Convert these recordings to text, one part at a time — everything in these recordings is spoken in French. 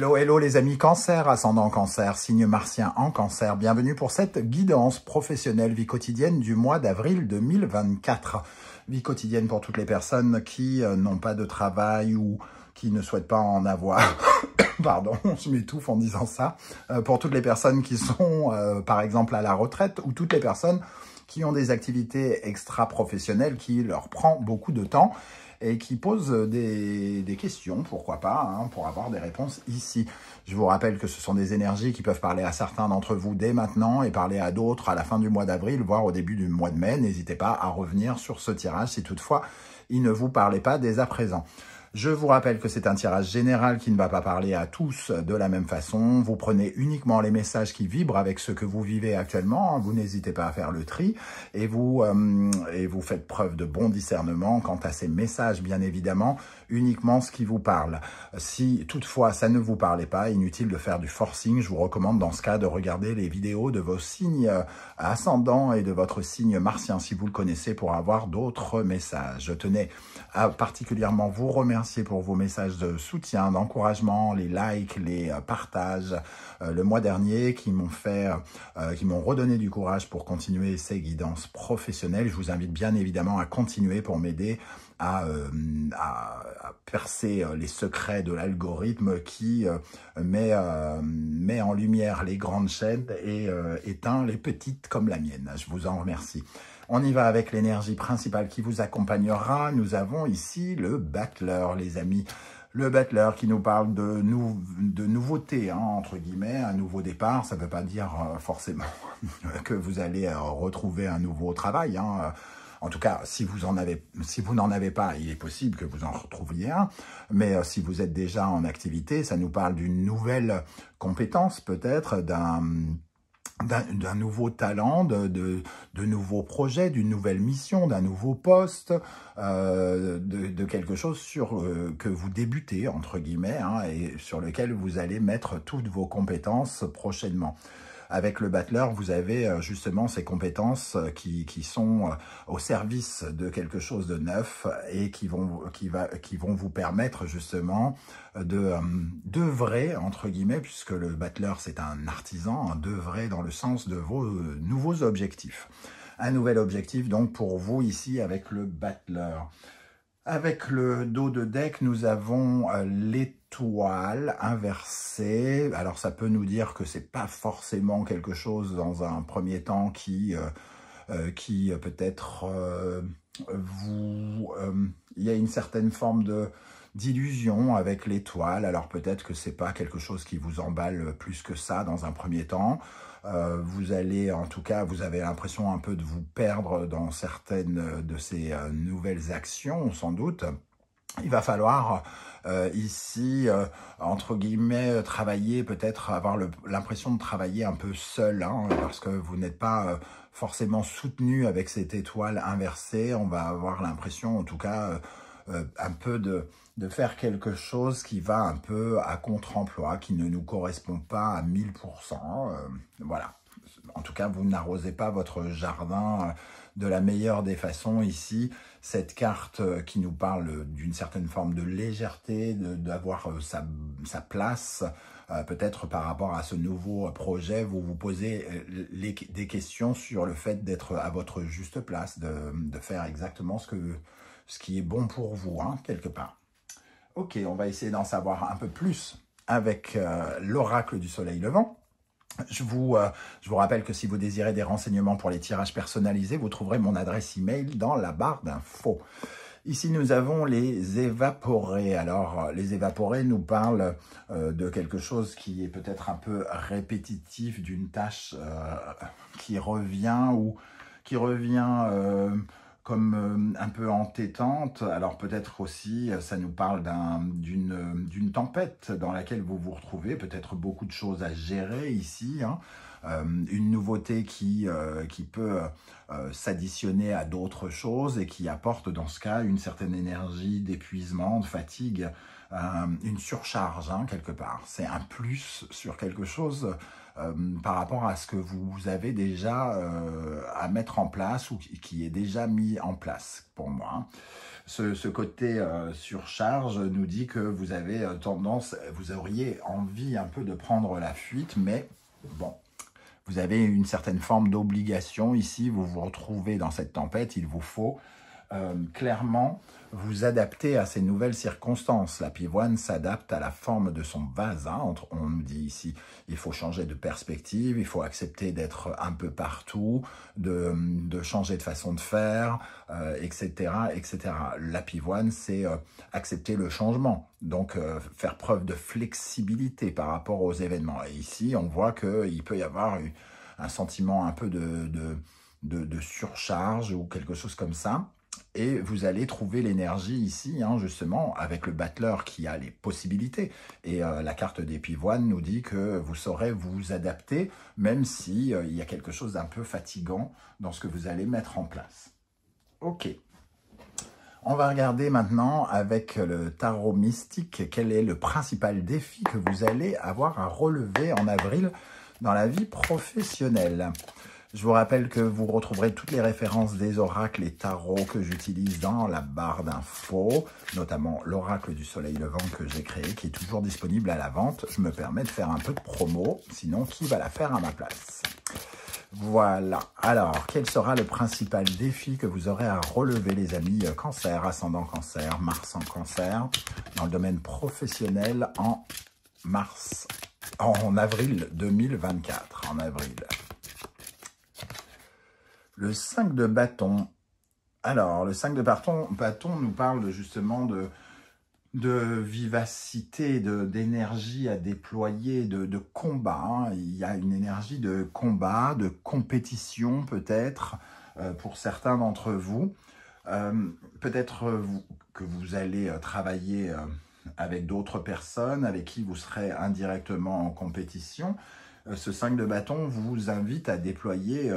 Hello, hello les amis Cancer, ascendant Cancer, signe martien en Cancer. Bienvenue pour cette guidance professionnelle vie quotidienne du mois d'avril 2024. Vie quotidienne pour toutes les personnes qui n'ont pas de travail ou qui ne souhaitent pas en avoir. Pardon, je m'étouffe en disant ça. Pour toutes les personnes qui sont par exemple à la retraite ou toutes les personnes qui ont des activités extra-professionnelles qui leur prend beaucoup de temps et qui posent des questions, pourquoi pas, hein, pour avoir des réponses ici. Je vous rappelle que ce sont des énergies qui peuvent parler à certains d'entre vous dès maintenant et parler à d'autres à la fin du mois d'avril, voire au début du mois de mai. N'hésitez pas à revenir sur ce tirage si toutefois il ne vous parlait pas dès à présent. Je vous rappelle que c'est un tirage général qui ne va pas parler à tous de la même façon. Vous prenez uniquement les messages qui vibrent avec ce que vous vivez actuellement. Vous n'hésitez pas à faire le tri et vous faites preuve de bon discernement quant à ces messages, bien évidemment, uniquement ce qui vous parle. Si toutefois ça ne vous parlait pas, inutile de faire du forcing. Je vous recommande dans ce cas de regarder les vidéos de vos signes ascendants et de votre signe martien si vous le connaissez pour avoir d'autres messages. Je tenais à particulièrement vous remercier pour vos messages de soutien, d'encouragement, les likes, les partages le mois dernier qui m'ont redonné du courage pour continuer ces guidances professionnelles. Je vous invite bien évidemment à continuer pour m'aider à percer les secrets de l'algorithme qui met en lumière les grandes chaînes et éteint les petites comme la mienne. Je vous en remercie. On y va avec l'énergie principale qui vous accompagnera. Nous avons ici le battleur, les amis. Le battleur qui nous parle de nouveautés, hein, entre guillemets, un nouveau départ. Ça ne veut pas dire forcément que vous allez retrouver un nouveau travail, hein. En tout cas, si vous n'en avez pas, il est possible que vous en retrouviez un. Mais si vous êtes déjà en activité, ça nous parle d'une nouvelle compétence, peut-être, d'un nouveau talent, de nouveaux projets, d'une nouvelle mission, d'un nouveau poste, de quelque chose que vous débutez, entre guillemets, hein, et sur lequel vous allez mettre toutes vos compétences prochainement. Avec le battleur, vous avez justement ces compétences qui sont au service de quelque chose de neuf et qui vont vous permettre justement d'œuvrer, entre guillemets, puisque le battleur c'est un artisan, d'œuvrer dans le sens de vos nouveaux objectifs. Un nouvel objectif donc pour vous ici avec le battleur. Avec le dos de deck, nous avons l'étoile inversée. Alors, ça peut nous dire que c'est pas forcément quelque chose dans un premier temps qui peut-être il y a une certaine forme d'illusion avec l'étoile. Alors, peut-être que c'est pas quelque chose qui vous emballe plus que ça dans un premier temps. Vous allez, en tout cas, vous avez l'impression un peu de vous perdre dans certaines de ces nouvelles actions, sans doute. Il va falloir ici, entre guillemets, travailler, peut-être avoir l'impression de travailler un peu seul, hein, parce que vous n'êtes pas forcément soutenu avec cette étoile inversée. On va avoir l'impression, en tout cas, un peu de faire quelque chose qui va un peu à contre-emploi, qui ne nous correspond pas à 1000%. Voilà. En tout cas, vous n'arrosez pas votre jardin de la meilleure des façons ici. Cette carte qui nous parle d'une certaine forme de légèreté, d'avoir sa place, peut-être par rapport à ce nouveau projet, vous vous posez des questions sur le fait d'être à votre juste place, de faire exactement ce qui est bon pour vous, hein, quelque part. Ok, on va essayer d'en savoir un peu plus avec l'oracle du soleil levant. Je vous rappelle que si vous désirez des renseignements pour les tirages personnalisés, vous trouverez mon adresse email dans la barre d'infos. Ici, nous avons les évaporés. Alors, les évaporés nous parlent de quelque chose qui est peut-être un peu répétitif, d'une tâche qui revient comme un peu entêtante. Alors peut-être aussi, ça nous parle d'une tempête dans laquelle vous vous retrouvez, peut-être beaucoup de choses à gérer ici, hein. une nouveauté qui peut s'additionner à d'autres choses et qui apporte dans ce cas une certaine énergie d'épuisement, de fatigue, une surcharge hein, quelque part. C'est un plus sur quelque chose par rapport à ce que vous avez déjà à mettre en place ou qui est déjà mis en place pour moi. Ce côté surcharge nous dit que vous avez tendance, vous auriez envie un peu de prendre la fuite, mais bon, vous avez une certaine forme d'obligation ici, vous vous retrouvez dans cette tempête, il vous faut clairement vous adapter à ces nouvelles circonstances. La pivoine s'adapte à la forme de son vase. Hein. On nous dit ici, il faut changer de perspective, il faut accepter d'être un peu partout, de changer de façon de faire, etc., etc. La pivoine, c'est accepter le changement, donc faire preuve de flexibilité par rapport aux événements. Et ici, on voit qu'il peut y avoir un sentiment un peu de surcharge ou quelque chose comme ça. Et vous allez trouver l'énergie ici, hein, justement, avec le battleur qui a les possibilités. Et la carte des pivoines nous dit que vous saurez vous adapter, même si il y a quelque chose d'un peu fatigant dans ce que vous allez mettre en place. Ok. On va regarder maintenant avec le tarot mystique quel est le principal défi que vous allez avoir à relever en avril dans la vie professionnelle. Je vous rappelle que vous retrouverez toutes les références des oracles et tarots que j'utilise dans la barre d'infos, notamment l'oracle du soleil levant que j'ai créé, qui est toujours disponible à la vente. Je me permets de faire un peu de promo, sinon qui va la faire à ma place? Voilà. Alors, quel sera le principal défi que vous aurez à relever, les amis Cancer, ascendant Cancer, Mars en Cancer, dans le domaine professionnel en avril 2024, en avril. Le 5 de bâton. Alors, le 5 de bâton nous parle justement de vivacité, d'énergie à déployer, de combat. Hein. Il y a une énergie de combat, de compétition peut-être pour certains d'entre vous. Peut-être que vous allez travailler avec d'autres personnes avec qui vous serez indirectement en compétition. Ce 5 de bâton vous invite à déployer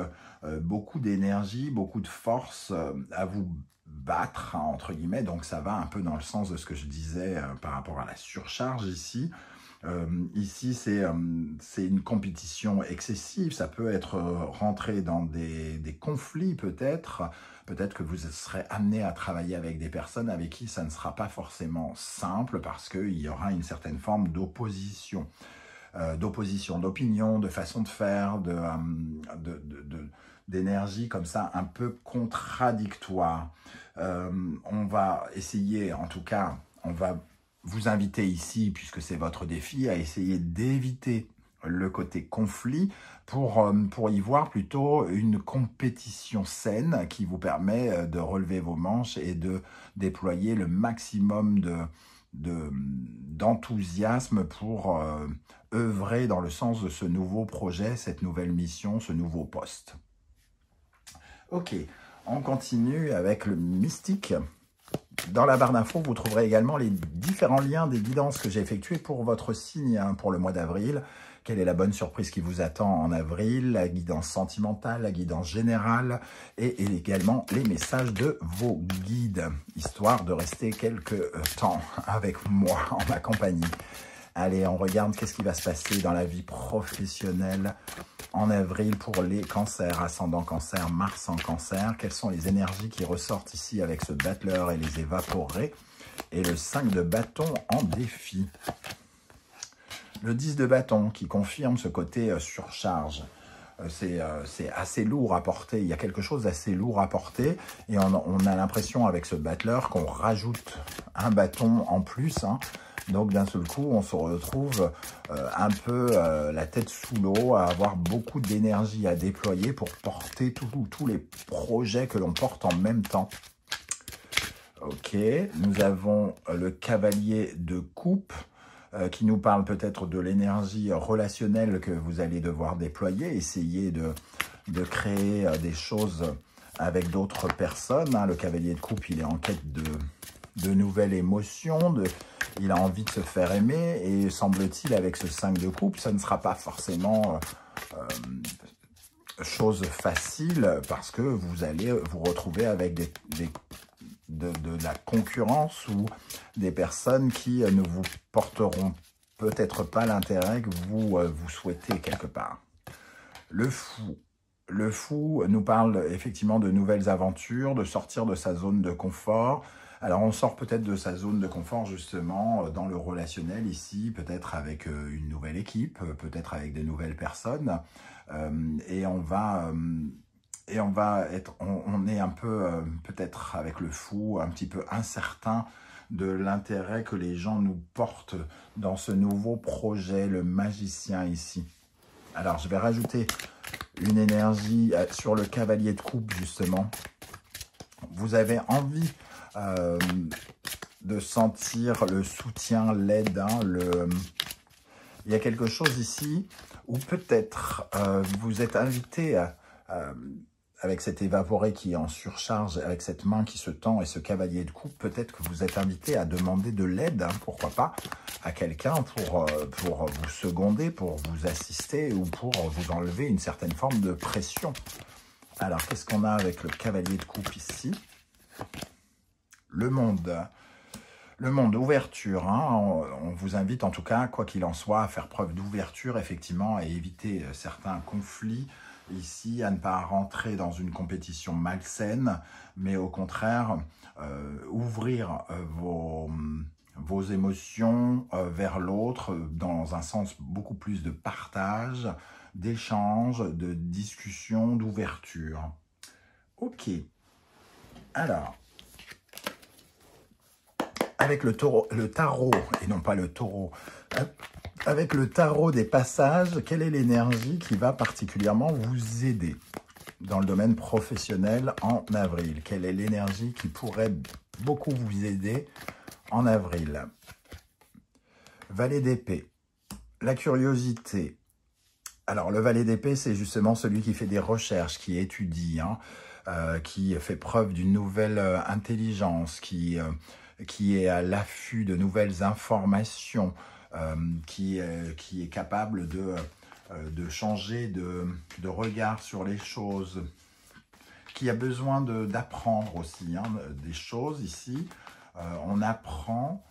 beaucoup d'énergie, beaucoup de force, à vous battre, hein, entre guillemets. Donc ça va un peu dans le sens de ce que je disais par rapport à la surcharge ici. Ici, c'est une compétition excessive. Ça peut être rentré dans des conflits peut-être. Peut-être que vous serez amené à travailler avec des personnes avec qui ça ne sera pas forcément simple parce qu'il y aura une certaine forme d'opposition. D'opinion, de façon de faire, d'énergie comme ça, un peu contradictoire. On va essayer, en tout cas, on va vous inviter ici, puisque c'est votre défi, à essayer d'éviter le côté conflit pour y voir plutôt une compétition saine qui vous permet de relever vos manches et de déployer le maximum d'enthousiasme pour œuvrer dans le sens de ce nouveau projet, cette nouvelle mission, ce nouveau poste. Ok, on continue avec le mystique. Dans la barre d'infos, vous trouverez également les différents liens des guidances que j'ai effectuées pour votre signe hein, pour le mois d'avril. Quelle est la bonne surprise qui vous attend en avril, la guidance sentimentale, la guidance générale et également les messages de vos guides, histoire de rester quelques temps avec moi en ma compagnie. Allez, on regarde qu'est-ce qui va se passer dans la vie professionnelle en avril pour les cancers, ascendant cancer, Mars en cancer. Quelles sont les énergies qui ressortent ici avec ce battleur et les évaporés? Et le 5 de bâton en défi. Le 10 de bâton qui confirme ce côté surcharge. C'est assez lourd à porter, il y a quelque chose d'assez lourd à porter et on a l'impression avec ce battleur qu'on rajoute un bâton en plus. Hein. Donc d'un seul coup, on se retrouve un peu la tête sous l'eau, à avoir beaucoup d'énergie à déployer pour porter tous les projets que l'on porte en même temps. Ok, nous avons le cavalier de coupe qui nous parle peut-être de l'énergie relationnelle que vous allez devoir déployer, essayer de créer des choses avec d'autres personnes. Hein. Le cavalier de coupe, il est en quête de nouvelles émotions, il a envie de se faire aimer et semble-t-il avec ce 5 de coupe, ça ne sera pas forcément chose facile parce que vous allez vous retrouver avec de la concurrence ou des personnes qui ne vous porteront peut-être pas l'intérêt que vous souhaitez quelque part. Le fou. Le fou nous parle effectivement de nouvelles aventures, de sortir de sa zone de confort. Alors on sort peut-être de sa zone de confort justement dans le relationnel ici, peut-être avec une nouvelle équipe, peut-être avec de nouvelles personnes. Et on est un peu peut-être avec le fou, un petit peu incertain de l'intérêt que les gens nous portent dans ce nouveau projet, le magicien ici. Alors je vais rajouter une énergie sur le cavalier de coupe justement. Vous avez envie de sentir le soutien, l'aide. Hein, il y a quelque chose ici où peut-être vous êtes invité avec cet évaporé qui est en surcharge, avec cette main qui se tend et ce cavalier de coupe, peut-être que vous êtes invité à demander de l'aide, hein, pourquoi pas, à quelqu'un pour vous seconder, pour vous assister ou pour vous enlever une certaine forme de pression. Alors, qu'est-ce qu'on a avec le cavalier de coupe ici? Le monde. Le monde, ouverture. Hein, on vous invite en tout cas, quoi qu'il en soit, à faire preuve d'ouverture, effectivement, à éviter certains conflits ici, à ne pas rentrer dans une compétition malsaine, mais au contraire, ouvrir vos émotions vers l'autre dans un sens beaucoup plus de partage, d'échange, de discussion, d'ouverture. Ok. Alors, avec le tarot, et non pas le taureau, avec le tarot des passages, quelle est l'énergie qui va particulièrement vous aider dans le domaine professionnel en avril? Quelle est l'énergie qui pourrait beaucoup vous aider en avril? Valet d'épée, la curiosité. Alors, le valet d'épée, c'est justement celui qui fait des recherches, qui étudie, hein, qui fait preuve d'une nouvelle intelligence, qui est à l'affût de nouvelles informations, qui est capable de changer de regard sur les choses, qui a besoin d'apprendre aussi hein, des choses ici. On apprend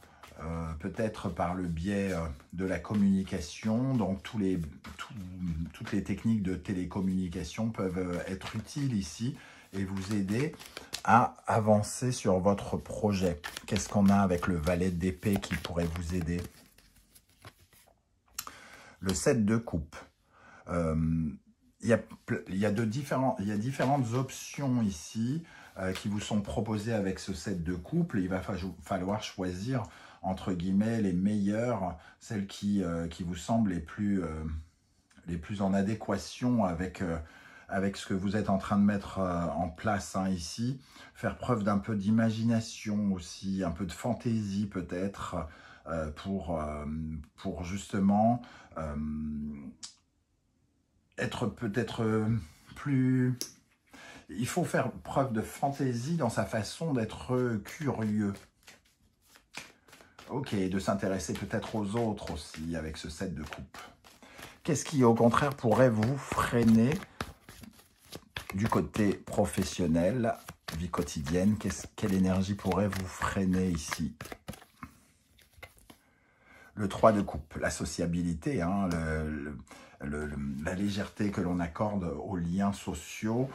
peut-être par le biais de la communication, donc toutes les techniques de télécommunication peuvent être utiles ici et vous aider à avancer sur votre projet. Qu'est-ce qu'on a avec le valet d'épée qui pourrait vous aider? Le 7 de coupe. Il y a différentes options ici qui vous sont proposées avec ce 7 de coupe. Il va falloir choisir entre guillemets les meilleures, celles qui vous semblent les plus en adéquation avec ce que vous êtes en train de mettre en place hein, ici. Faire preuve d'un peu d'imagination aussi, un peu de fantaisie peut-être, pour justement être peut-être plus... Il faut faire preuve de fantaisie dans sa façon d'être curieux. Ok, de s'intéresser peut-être aux autres aussi avec ce 7 de coupe. Qu'est-ce qui, au contraire, pourrait vous freiner du côté professionnel, vie quotidienne? Quelle énergie pourrait vous freiner ici? Le 3 de coupe, la sociabilité, hein, la légèreté que l'on accorde aux liens sociaux,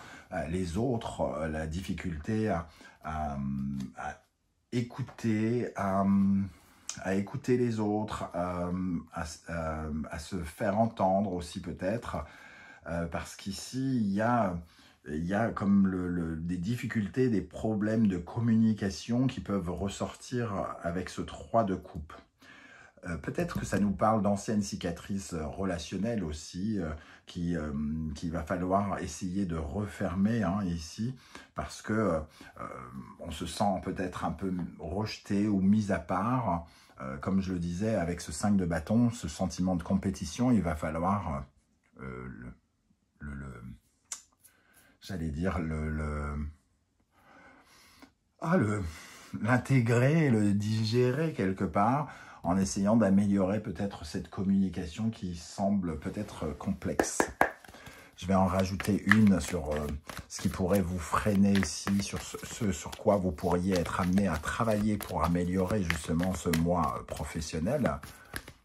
les autres, la difficulté à écouter, à écouter les autres, à se faire entendre aussi peut-être, parce qu'ici, il y a comme des difficultés, des problèmes de communication qui peuvent ressortir avec ce 3 de coupe. Peut-être que ça nous parle d'anciennes cicatrices relationnelles aussi, qu'il va falloir essayer de refermer hein, ici, parce que on se sent peut-être un peu rejeté ou mis à part. Comme je le disais, avec ce 5 de bâton, ce sentiment de compétition, il va falloir j'allais dire l'intégrer, le digérer quelque part, en essayant d'améliorer peut-être cette communication qui semble peut-être complexe. Je vais en rajouter une sur ce qui pourrait vous freiner ici, sur ce sur quoi vous pourriez être amené à travailler pour améliorer justement ce mois professionnel.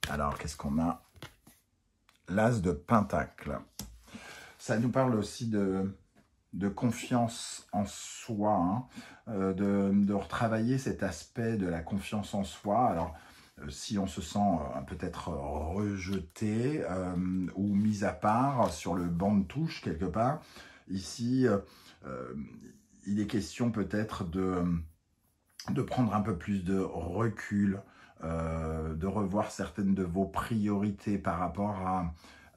Alors, qu'est-ce qu'on a? L'As de Pentacle. Ça nous parle aussi de confiance en soi, hein, de retravailler cet aspect de la confiance en soi. Alors, si on se sent peut-être rejeté ou mis à part sur le banc de touche quelque part, ici, il est question peut-être de prendre un peu plus de recul, de revoir certaines de vos priorités par rapport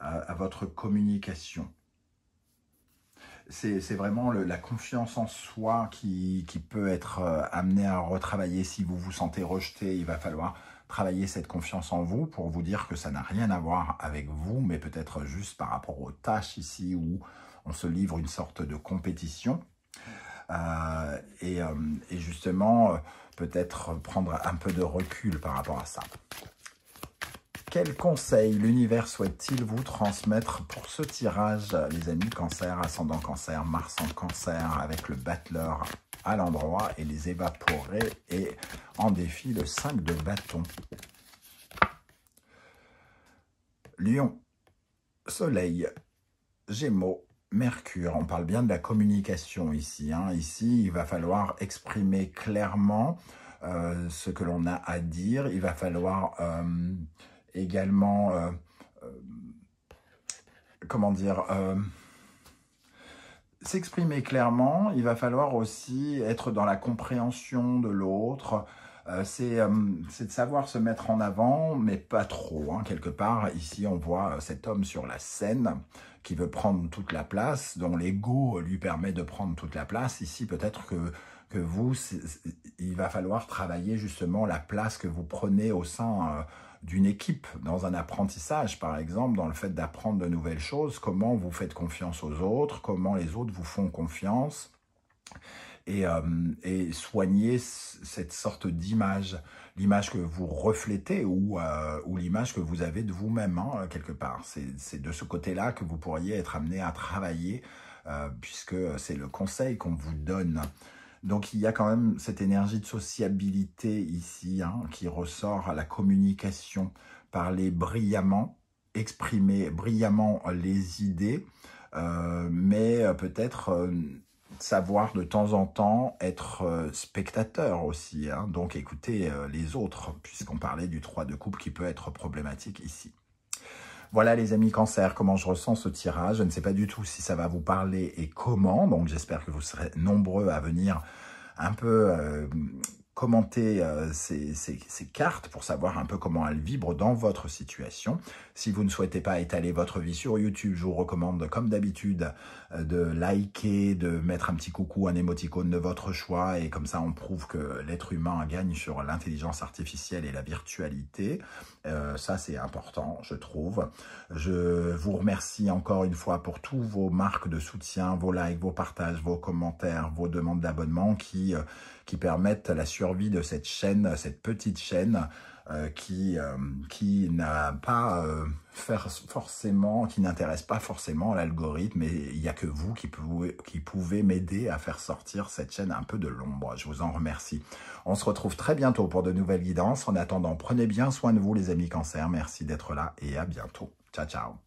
à votre communication. C'est vraiment la confiance en soi qui peut être amenée à retravailler. Si vous vous sentez rejeté, il va falloir travailler cette confiance en vous pour vous dire que ça n'a rien à voir avec vous, mais peut-être juste par rapport aux tâches ici où on se livre une sorte de compétition. Et justement, peut-être prendre un peu de recul par rapport à ça. Quel conseil l'univers souhaite-t-il vous transmettre pour ce tirage, les amis Cancer, ascendant Cancer, Mars en Cancer, avec le battleur à l'endroit et les évaporés et en défi le 5 de bâton. Lion, Soleil, Gémeaux, Mercure. On parle bien de la communication ici. Hein. Ici, il va falloir exprimer clairement ce que l'on a à dire. Il va falloir également, comment dire, s'exprimer clairement. Il va falloir aussi être dans la compréhension de l'autre. C'est de savoir se mettre en avant, mais pas trop. Hein. Quelque part, ici, on voit cet homme sur la scène qui veut prendre toute la place, dont l'ego lui permet de prendre toute la place. Ici, peut-être que vous, il va falloir travailler justement la place que vous prenez au sein d'une équipe, dans un apprentissage, par exemple, dans le fait d'apprendre de nouvelles choses, comment vous faites confiance aux autres, comment les autres vous font confiance, et soigner cette sorte d'image, l'image que vous reflétez ou l'image que vous avez de vous-même, hein, quelque part. C'est de ce côté-là que vous pourriez être amené à travailler, puisque c'est le conseil qu'on vous donne. Donc, il y a quand même cette énergie de sociabilité ici, hein, qui ressort à la communication, parler brillamment, exprimer brillamment les idées, mais peut-être savoir de temps en temps être spectateur aussi, hein, donc écouter les autres, puisqu'on parlait du 3 de coupe qui peut être problématique ici. Voilà les amis Cancer, comment je ressens ce tirage. Je ne sais pas du tout si ça va vous parler et comment. Donc j'espère que vous serez nombreux à venir un peu commenter ces cartes pour savoir un peu comment elles vibrent dans votre situation. Si vous ne souhaitez pas étaler votre vie sur YouTube, je vous recommande comme d'habitude de liker, de mettre un petit coucou, un émoticône de votre choix, et comme ça on prouve que l'être humain gagne sur l'intelligence artificielle et la virtualité. Ça c'est important, je trouve. Je vous remercie encore une fois pour tous vos marques de soutien, vos likes, vos partages, vos commentaires, vos demandes d'abonnement qui permettent la survie de cette chaîne, cette petite chaîne qui n'a pas forcément, qui n'intéresse pas forcément l'algorithme, et il n'y a que vous qui pouvez m'aider à faire sortir cette chaîne un peu de l'ombre. Je vous en remercie. On se retrouve très bientôt pour de nouvelles guidances. En attendant, prenez bien soin de vous les amis Cancer. Merci d'être là et à bientôt. Ciao, ciao.